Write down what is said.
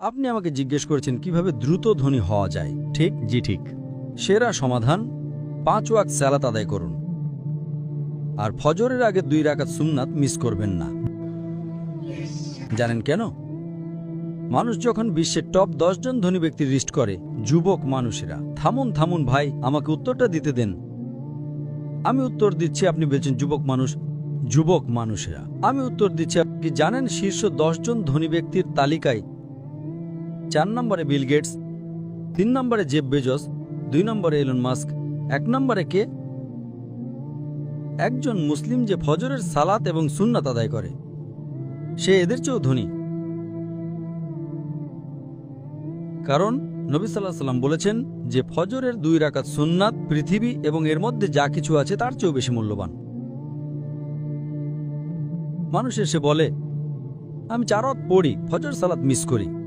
আপনি আমাকে জিজ্ঞেস করেছেন কিভাবে দ্রুত ধনী হওয়া যায়, ঠিক? জি ঠিক। সেরা সমাধান 5 ওয়াক্ত সালাত আদায় করুন আর ফজরের আগে 2 রাকাত সুন্নাত মিস করবেন না। জানেন কেন? মানুষ যখন বিশ্বের টপ 10 জন ধনী ব্যক্তির লিস্ট করে, যুবক মানুষেরা। থামুন থামুন ভাই, আমাকে উত্তরটা দিতে দেন। আমি উত্তর দিচ্ছি, আপনি বলছেন যুবক মানুষ। যুবক মানুষেরা, আমি উত্তর দিচ্ছি। আপনি জানেন শীর্ষ 10 জন ধনী ব্যক্তির তালিকায় 4 নম্বরে বিল গেটস, 3 নম্বরে জেফ বেজোস, 2 নম্বরে এলন মাস্ক, 1 নম্বরে কে? একজন মুসলিম যে ফজরের সালাত এবং সুন্নাত আদায় করে, সে এদের চেয়েও ধনী। কারণ নবী সাল্লাল্লাহু আলাইহি ওয়াসাল্লাম বলেছেন যে ফজরের 2 রাকাত সুন্নাত পৃথিবী এবং এর মধ্যে যা কিছু আছে তার চেয়েও বেশি মূল্যবান। মানুষ এসে বলে, আমি 4 ওয়াক্ত পড়ি, ফজর সালাত মিস করি।